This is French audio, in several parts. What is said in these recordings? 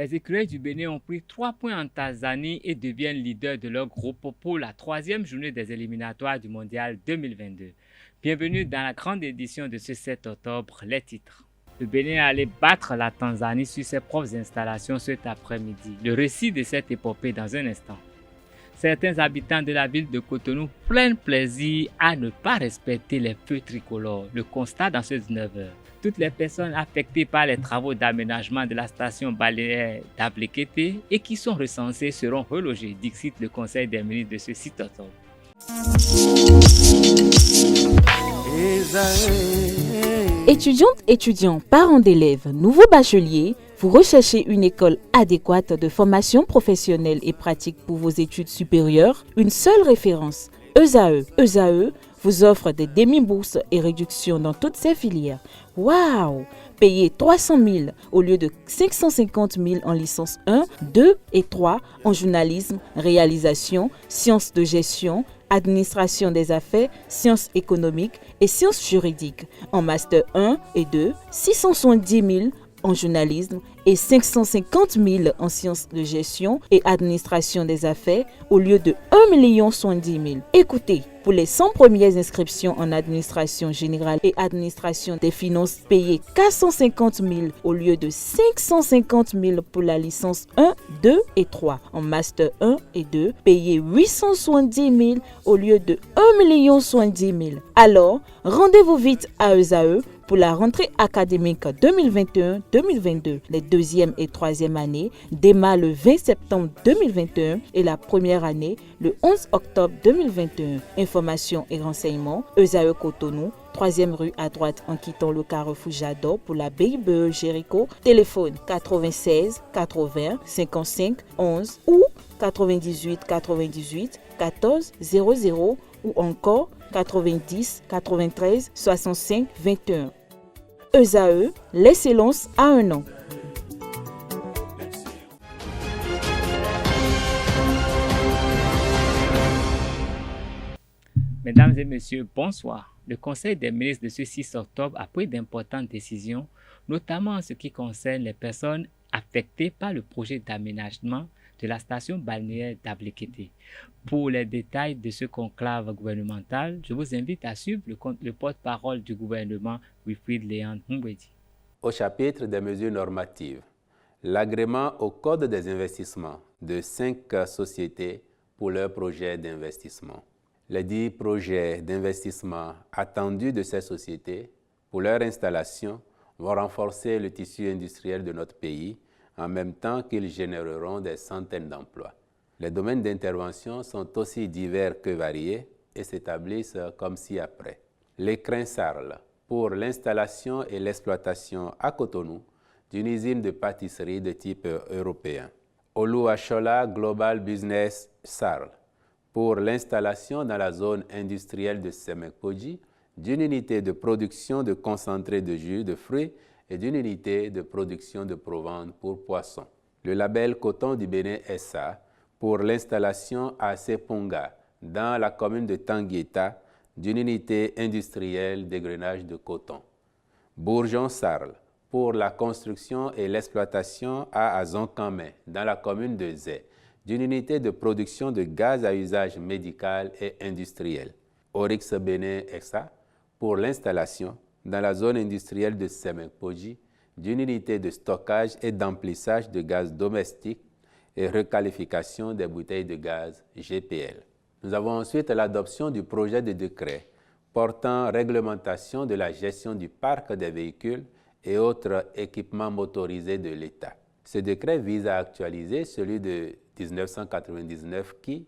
Les écureuils du Bénin ont pris 3 points en Tanzanie et deviennent leaders de leur groupe pour la 3e journée des éliminatoires du Mondial 2022. Bienvenue dans la grande édition de ce 7 octobre, les titres. Le Bénin est allé battre la Tanzanie sur ses propres installations cet après-midi. Le récit de cette épopée dans un instant. Certains habitants de la ville de Cotonou prennent plaisir à ne pas respecter les feux tricolores. Le constat dans ce 19h. Toutes les personnes affectées par les travaux d'aménagement de la station balnéaire d'Ablékété et qui sont recensées seront relogées, dixit le Conseil des ministres de ce 6 octobre. Étudiantes, étudiants, parents d'élèves, nouveaux bacheliers, vous recherchez une école adéquate de formation professionnelle et pratique pour vos études supérieures? Une seule référence, ESAE. ESAE vous offre des demi-bourses et réductions dans toutes ces filières. Waouh! Payez 300 000 au lieu de 550 000 en licence 1, 2 et 3 en journalisme, réalisation, sciences de gestion, administration des affaires, sciences économiques et sciences juridiques. En master 1 et 2, 670 000 en journalisme et 550 000 en sciences de gestion et administration des affaires au lieu de 1 070 000. Écoutez, pour les 100 premières inscriptions en administration générale et administration des finances, payez 450 000 au lieu de 550 000 pour la licence 1, 2 et 3. En master 1 et 2, payez 870 000 au lieu de 1 070 000. Alors, rendez-vous vite à ESAE pour la rentrée académique 2021-2022. Les deuxième et troisième années démarrent le 20 septembre 2021 et la première année le 11 octobre 2021. Informations et renseignements, ESAE Cotonou, 3e rue à droite en quittant le carrefour Jadot pour la BIBE Jéricho. Téléphone 96 80 55 11 ou 98 98 14 00 ou encore 90 93 65 21. ESAE, l'excellence à un an. Mesdames et messieurs, bonsoir. Le Conseil des ministres de ce 6 octobre a pris d'importantes décisions, notamment en ce qui concerne les personnes affectées par le projet d'aménagement de la station balnéaire d'Ablékété. Pour les détails de ce conclave gouvernemental, je vous invite à suivre le porte-parole du gouvernement, Wilfried Léandre Mbouedi. Au chapitre des mesures normatives, l'agrément au Code des investissements de 5 sociétés pour leurs projets d'investissement. Les 10 projets d'investissement attendus de ces sociétés pour leur installation vont renforcer le tissu industriel de notre pays en même temps qu'ils généreront des centaines d'emplois. Les domaines d'intervention sont aussi divers que variés et s'établissent comme ci-après. L'écrin Sarl pour l'installation et l'exploitation à Cotonou d'une usine de pâtisserie de type européen. Oluwachola Global Business Sarl pour l'installation dans la zone industrielle de Semekpoji d'une unité de production de concentré de jus de fruits et d'une unité de production de provende pour poissons. Le label Coton du Bénin SA pour l'installation à Seponga dans la commune de Tanguieta d'une unité industrielle d'égrenage de coton. Bourgeon-Sarl pour la construction et l'exploitation à Azonkamé dans la commune de Zé d'une unité de production de gaz à usage médical et industriel. Oryx Bénin SA pour l'installation dans la zone industrielle de Semekpoji d'une unité de stockage et d'emplissage de gaz domestique et requalification des bouteilles de gaz GPL. Nous avons ensuite l'adoption du projet de décret portant réglementation de la gestion du parc des véhicules et autres équipements motorisés de l'État. Ce décret vise à actualiser celui de 1999 qui,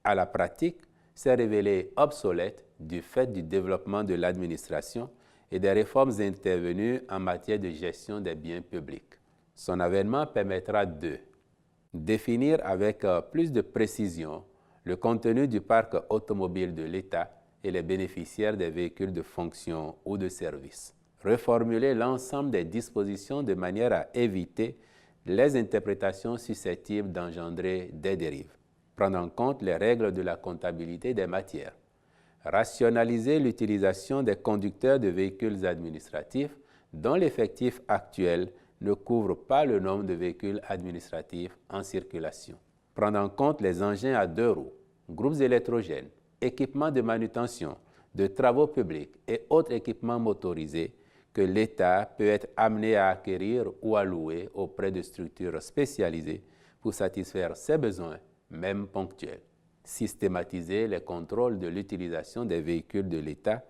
à la pratique, s'est révélé obsolète du fait du développement de l'administration et des réformes intervenues en matière de gestion des biens publics. Son avènement permettra de définir avec plus de précision le contenu du parc automobile de l'État et les bénéficiaires des véhicules de fonction ou de service. Reformuler l'ensemble des dispositions de manière à éviter les interprétations susceptibles d'engendrer des dérives. Prendre en compte les règles de la comptabilité des matières. Rationaliser l'utilisation des conducteurs de véhicules administratifs dont l'effectif actuel ne couvre pas le nombre de véhicules administratifs en circulation. Prendre en compte les engins à 2 roues, groupes électrogènes, équipements de manutention, de travaux publics et autres équipements motorisés que l'État peut être amené à acquérir ou à louer auprès de structures spécialisées pour satisfaire ses besoins, même ponctuels. Systématiser les contrôles de l'utilisation des véhicules de l'État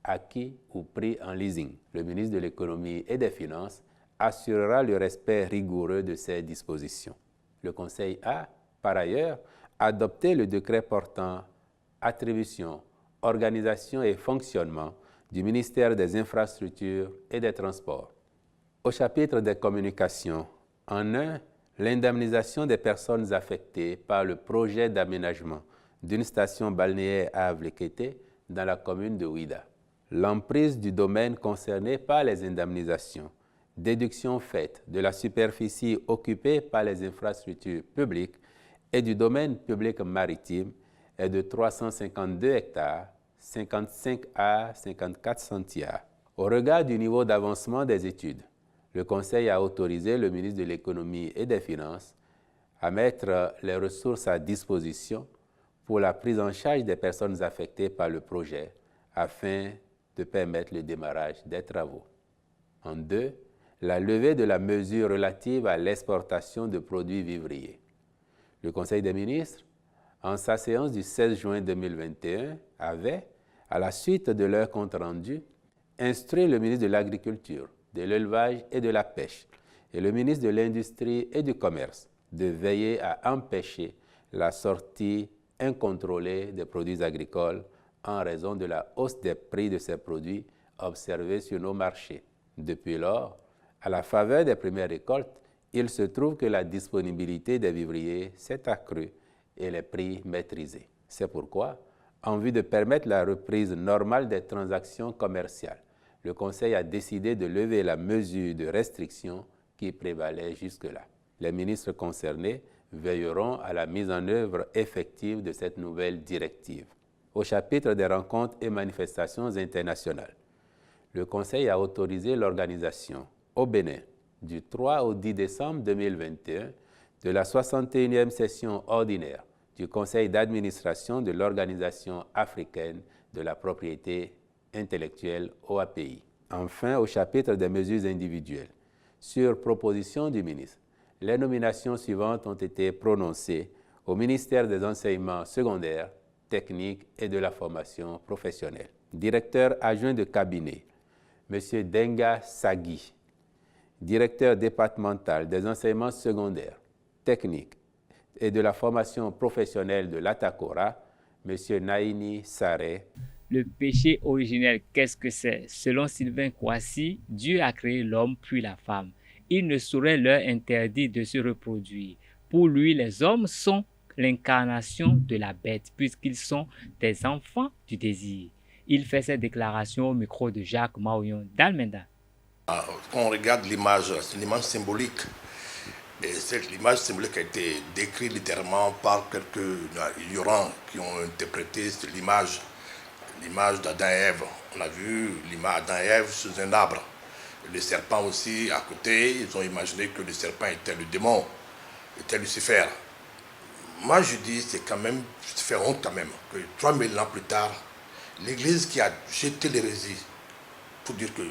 acquis ou pris en leasing. Le ministre de l'Économie et des Finances assurera le respect rigoureux de ces dispositions. Le Conseil a, par ailleurs, adopté le décret portant attribution, organisation et fonctionnement du ministère des Infrastructures et des Transports. Au chapitre des communications, en 1, l'indemnisation des personnes affectées par le projet d'aménagement d'une station balnéaire à Avlekété dans la commune de Ouida. L'emprise du domaine concerné par les indemnisations, déduction faite de la superficie occupée par les infrastructures publiques et du domaine public maritime est de 352 hectares, 55 à 54 centiares. Au regard du niveau d'avancement des études, le Conseil a autorisé le ministre de l'Économie et des Finances à mettre les ressources à disposition pour la prise en charge des personnes affectées par le projet afin de permettre le démarrage des travaux. En 2, la levée de la mesure relative à l'exportation de produits vivriers. Le Conseil des ministres, en sa séance du 16 juin 2021, avait, à la suite de leur compte-rendu, instruit le ministre de l'Agriculture, de l'Élevage et de la Pêche et le ministre de l'Industrie et du Commerce de veiller à empêcher la sortie incontrôlée des produits agricoles en raison de la hausse des prix de ces produits observés sur nos marchés. Depuis lors, à la faveur des premières récoltes, il se trouve que la disponibilité des vivriers s'est accrue et les prix maîtrisés. C'est pourquoi, en vue de permettre la reprise normale des transactions commerciales, le Conseil a décidé de lever la mesure de restriction qui prévalait jusque-là. Les ministres concernés veilleront à la mise en œuvre effective de cette nouvelle directive. Au chapitre des rencontres et manifestations internationales, le Conseil a autorisé l'organisation au Bénin du 3 au 10 décembre 2021 de la 61e session ordinaire du Conseil d'administration de l'Organisation africaine de la propriété intellectuelle OAPI. Enfin, au chapitre des mesures individuelles, sur proposition du ministre, les nominations suivantes ont été prononcées au ministère des Enseignements secondaires, techniques et de la formation professionnelle. Directeur adjoint de cabinet, M. Denga Sagui. Directeur départemental des enseignements secondaires, techniques et de la formation professionnelle de l'Atakora, M. Naini Saré. Le péché originel, qu'est-ce que c'est? Selon Sylvain Kouassi, Dieu a créé l'homme puis la femme. Il ne saurait leur interdire de se reproduire. Pour lui, les hommes sont l'incarnation de la bête, puisqu'ils sont des enfants du désir. Il fait cette déclaration au micro de Jacques Maouillon d'Almenda. Quand on regarde l'image, c'est une image symbolique. Et cette image symbolique a été décrite littéralement par quelques ignorants qui ont interprété l'image d'Adam et Ève. On a vu l'image d'Adam et Ève sous un arbre. Le serpent aussi à côté, ils ont imaginé que le serpent était le démon, était Lucifer. Moi je dis, c'est quand même, ça fait honte quand même, que 3000 ans plus tard, l'Église qui a jeté l'hérésie pour dire que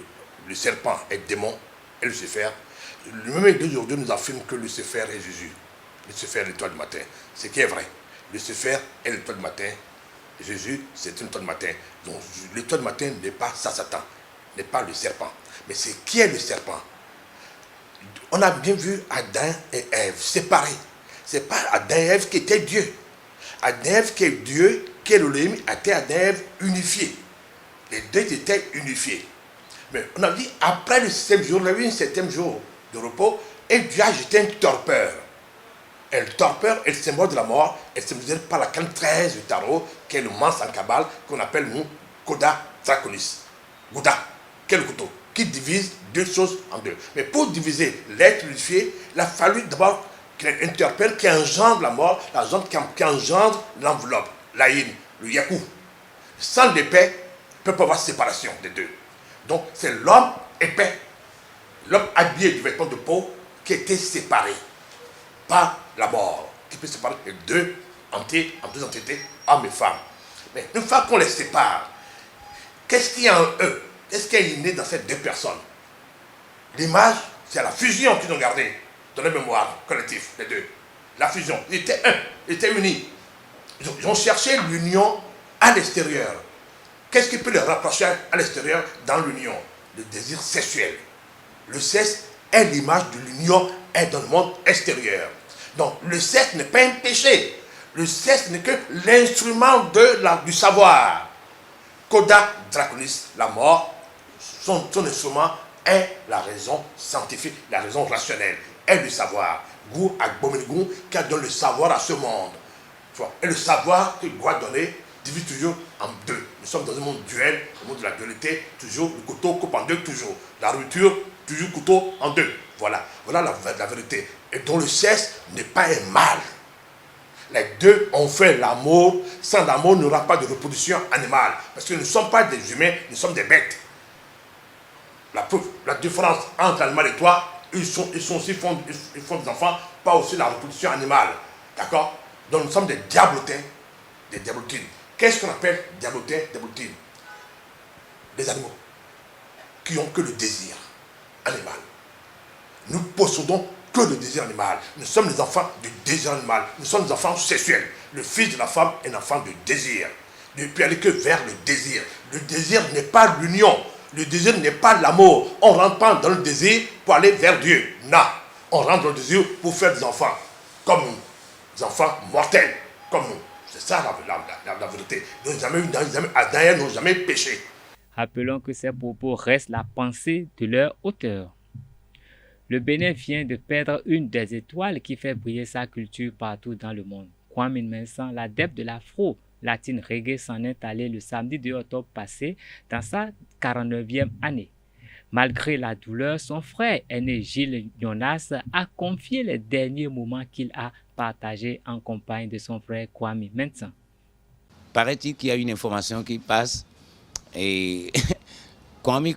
le serpent est démon et Lucifer, le même Église aujourd'hui nous affirme que Lucifer est Jésus. Lucifer est l'étoile du matin. Ce qui est vrai. Lucifer est l'étoile du matin. Jésus, c'est une étoile du matin. Donc l'étoile du matin n'est pas Satan, n'est pas le serpent. Mais c'est qui est le serpent? On a bien vu Adam et Ève séparés. C'est pas Adam et Ève qui étaient Dieu. Adam et Ève qui est Dieu, qui est l'Élohim, était Adam et Ève unifiés. Les deux étaient unifiés. Mais on a dit, après le 7e jour, on a eu un 7e jour de repos, et Dieu a jeté un torpeur. Et le torpeur est le symbole de la mort, et symbolisé par la carte 13 du tarot, qui est le mans en cabale, qu'on appelle nous Koda Draconis. Gouda, quel couteau, qui divise deux choses en deux. Mais pour diviser l'être unifié, il a fallu d'abord qu'il y ait un torpeur qui engendre la mort, la zone qui engendre l'enveloppe, l'Aïn, le Yakou. Sans l'épée, il ne peut pas avoir séparation des deux. Donc c'est l'homme épais l'homme habillé du vêtement de peau qui était séparé par la mort, qui peut séparer les deux entités, hommes et femmes. Mais une fois qu'on les sépare, qu'est-ce qu'il y a en eux? Qu'est-ce qui est né dans ces deux personnes? L'image, c'est la fusion qu'ils ont gardée dans la mémoire collective, les deux. La fusion, ils étaient un, ils étaient unis. Ils ont cherché l'union à l'extérieur. Qu'est-ce qui peut les rapprocher à l'extérieur dans l'union? Le désir sexuel. Le sexe est l'image de l'union et dans le monde extérieur. Donc le sexe n'est pas un péché. Le sexe n'est que l'instrument du savoir. Coda Draconis, la mort, son instrument est la raison scientifique, la raison rationnelle, est le savoir. Gou Agbomenigou qui a donné le savoir à ce monde. Et le savoir qu'il doit donner divise toujours en deux. Nous sommes dans un monde duel, le monde de la dualité, toujours le couteau coupe en deux, toujours. La rupture, toujours couteau en deux. Voilà la vérité. Et dont le sexe n'est pas un mal. Les deux ont fait l'amour. Sans l'amour, il n'y aura pas de reproduction animale. Parce que nous ne sommes pas des humains, nous sommes des bêtes. La différence entre l'animal et toi, ils font des enfants, pas aussi la reproduction animale. D'accord? Donc nous sommes des diablotins, des diablotines. Qu'est-ce qu'on appelle diablotins, diablotines? Des animaux qui n'ont que le désir animal. Nous possédons que le désir animal. Nous sommes les enfants du désir animal. Nous sommes des enfants sexuels. Le fils de la femme est un enfant de désir. Ne peut aller que vers le désir. Le désir n'est pas l'union. Le désir n'est pas l'amour. On ne rentre pas dans le désir pour aller vers Dieu. Non. On rentre dans le désir pour faire des enfants comme nous. Des enfants mortels comme nous. C'est ça la vérité. Adrien n'ont jamais péché. Rappelons que ces propos restent la pensée de leur auteur. Le Bénin vient de perdre une des étoiles qui fait briller sa culture partout dans le monde. Kwame Mensah, l'adepte de l'afro-latine reggae, s'en est allé le samedi 2 octobre passé dans sa 49e année. Malgré la douleur, son frère aîné Gilles Jonas a confié les derniers moments qu'il a partagés en compagnie de son frère Kwame Mensah. Paraît-il qu'il y a une information qui passe et Kwame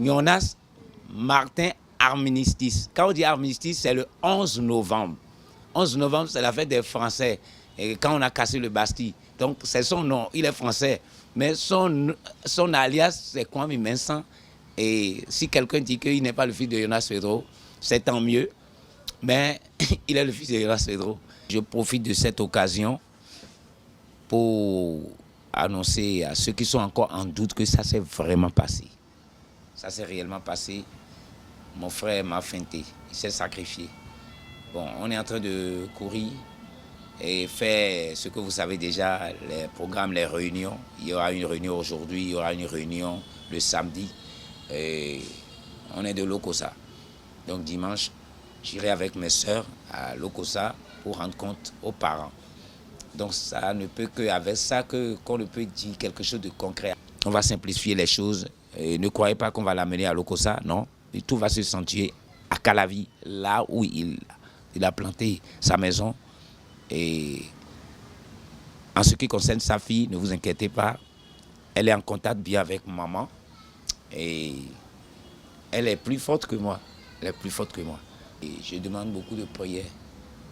Jonas Martin Armistice. Quand on dit armistice, c'est le 11 novembre. 11 novembre, c'est la fête des Français. Et quand on a cassé le Bastille. Donc, c'est son nom. Il est français. Mais son alias, c'est Kwame Mensah. Et si quelqu'un dit qu'il n'est pas le fils de Jonas Pedro, c'est tant mieux. Mais il est le fils de Jonas Pedro. Je profite de cette occasion pour annoncer à ceux qui sont encore en doute que ça s'est vraiment passé. Ça s'est réellement passé. Mon frère m'a feinté, il s'est sacrifié. Bon, on est en train de courir et faire ce que vous savez déjà, les programmes, les réunions. Il y aura une réunion aujourd'hui, il y aura une réunion le samedi. Et on est de Lokossa. Donc dimanche, j'irai avec mes sœurs à Lokossa pour rendre compte aux parents. Donc ça ne peut qu'avec ça qu'on ne peut dire quelque chose de concret. On va simplifier les choses. Et ne croyez pas qu'on va l'amener à Lokossa, non. Et tout va se sentir à Calavi, là où il a planté sa maison. Et en ce qui concerne sa fille, ne vous inquiétez pas, elle est en contact bien avec maman. Et elle est plus forte que moi. Elle est plus forte que moi. Et je demande beaucoup de prières.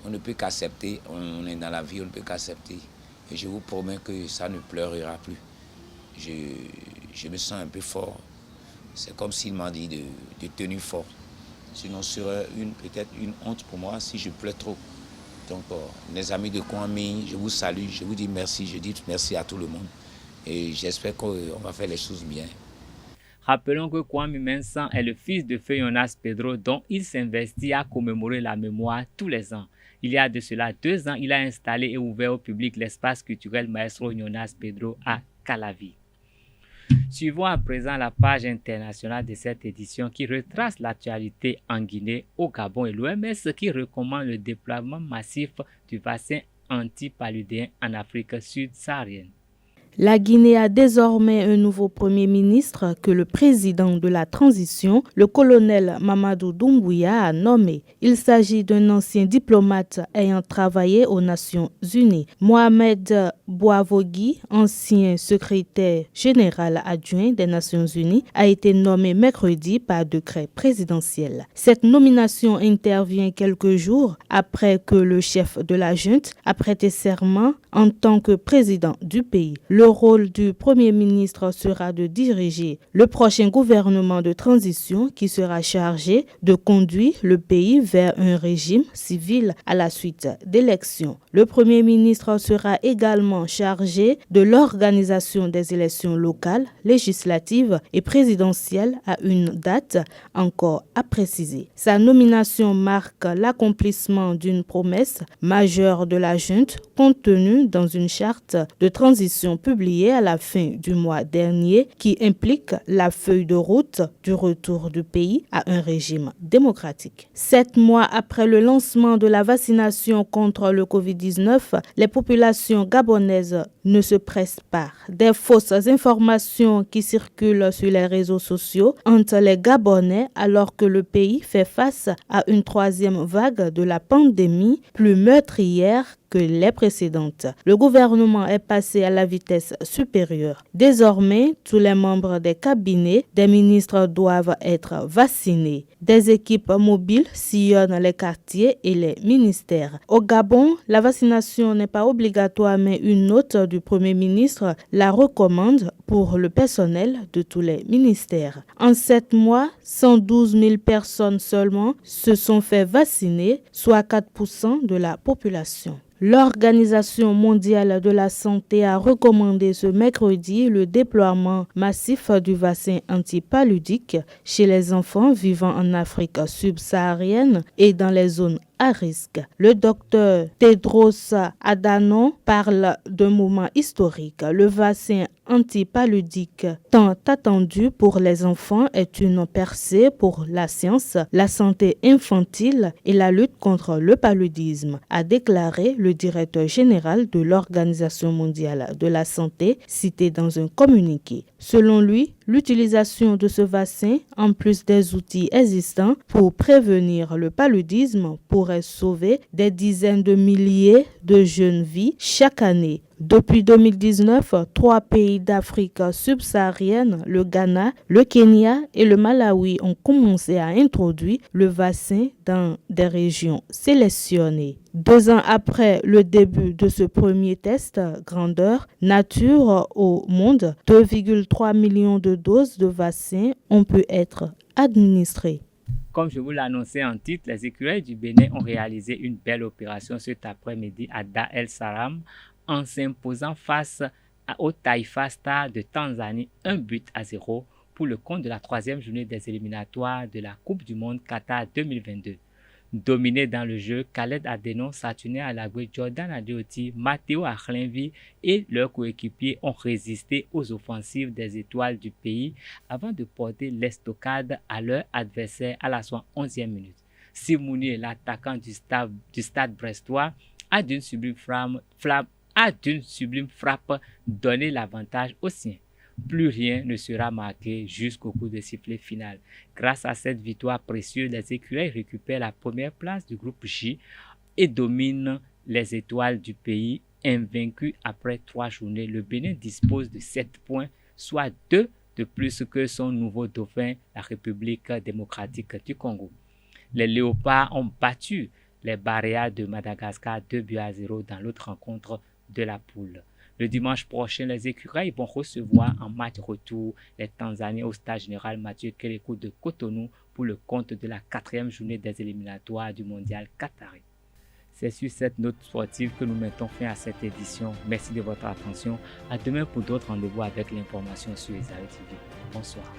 On ne peut qu'accepter, on est dans la vie, on ne peut qu'accepter. Et je vous promets que ça ne pleurera plus. Je me sens un peu fort. C'est comme s'il m'a dit de tenir fort. Sinon, ce serait peut-être une honte pour moi si je pleure trop. Donc, les amis de Kwame, je vous salue, je vous dis merci, je dis merci à tout le monde. Et j'espère qu'on va faire les choses bien. Rappelons que Kwame Mensah est le fils de Feu Jonas Pedro dont il s'investit à commémorer la mémoire tous les ans. Il y a de cela 2 ans, il a installé et ouvert au public l'espace culturel Maestro Jonas Pedro à Calavi. Suivons à présent la page internationale de cette édition qui retrace l'actualité en Guinée, au Gabon et l'OMS qui recommande le déploiement massif du vaccin antipaludéen en Afrique subsaharienne. La Guinée a désormais un nouveau Premier ministre que le président de la transition, le colonel Mamadou Doumbouya, a nommé. Il s'agit d'un ancien diplomate ayant travaillé aux Nations Unies. Mohamed Bouavogui, ancien secrétaire général adjoint des Nations Unies, a été nommé mercredi par décret présidentiel. Cette nomination intervient quelques jours après que le chef de la junte a prêté serment en tant que président du pays. Le rôle du Premier ministre sera de diriger le prochain gouvernement de transition qui sera chargé de conduire le pays vers un régime civil à la suite d'élections. Le Premier ministre sera également chargé de l'organisation des élections locales, législatives et présidentielles à une date encore à préciser. Sa nomination marque l'accomplissement d'une promesse majeure de la junte contenue dans une charte de transition publiée à la fin du mois dernier qui implique la feuille de route du retour du pays à un régime démocratique. 7 mois après le lancement de la vaccination contre le Covid-19, les populations gabonaises ne se pressent pas. Des fausses informations qui circulent sur les réseaux sociaux entre les Gabonais alors que le pays fait face à une 3e vague de la pandémie plus meurtrière que les précédentes. Le gouvernement est passé à la vitesse supérieure. Désormais, tous les membres des cabinets des ministres doivent être vaccinés. Des équipes mobiles sillonnent les quartiers et les ministères. Au Gabon, la vaccination n'est pas obligatoire, mais une note du Premier ministre la recommande pour le personnel de tous les ministères. En 7 mois, 112 000 personnes seulement se sont fait vacciner, soit 4% de la population. L'Organisation mondiale de la santé a recommandé ce mercredi le déploiement massif du vaccin antipaludique chez les enfants vivant en Afrique subsaharienne et dans les zones à risque. Le docteur Tedros Adhanom parle d'un moment historique. Le vaccin antipaludique tant attendu pour les enfants est une percée pour la science, la santé infantile et la lutte contre le paludisme, a déclaré le directeur général de l'Organisation mondiale de la santé, cité dans un communiqué. Selon lui, l'utilisation de ce vaccin, en plus des outils existants pour prévenir le paludisme, pourrait sauver des dizaines de milliers de jeunes vies chaque année. Depuis 2019, 3 pays d'Afrique subsaharienne, le Ghana, le Kenya et le Malawi, ont commencé à introduire le vaccin dans des régions sélectionnées. 2 ans après le début de ce premier test grandeur nature au monde, 2,3 millions de doses de vaccins ont pu être administrées. Comme je vous l'annonçais en titre, les écureuils du Bénin ont réalisé une belle opération cet après-midi à Dar el Salam en s'imposant face au Taifa Stars de Tanzanie 1-0 pour le compte de la 3e journée des éliminatoires de la Coupe du Monde Qatar 2022. Dominés dans le jeu, Khaled Adenon, Saturné Alagwe, Jordan Adeoti, Matteo Akhlenvi et leurs coéquipiers ont résisté aux offensives des étoiles du pays avant de porter l'estocade à leur adversaire à la 71e minute. Simouni, l'attaquant du stade brestois, a d'une sublime frappe donné l'avantage aux siens. Plus rien ne sera marqué jusqu'au coup de sifflet final. Grâce à cette victoire précieuse, les écureuils récupèrent la première place du groupe J et dominent les étoiles du pays. Invaincus après 3 journées, le Bénin dispose de 7 points, soit 2 de plus que son nouveau dauphin, la République démocratique du Congo. Les Léopards ont battu les Baréas de Madagascar 2-0 dans l'autre rencontre de la poule. Le dimanche prochain, les écureuils vont recevoir en match retour les Tanzaniens au stade général Mathieu Kérékou de Cotonou pour le compte de la 4e journée des éliminatoires du mondial qatari. C'est sur cette note sportive que nous mettons fin à cette édition. Merci de votre attention. À demain pour d'autres rendez-vous avec l'information sur les TV. Bonsoir.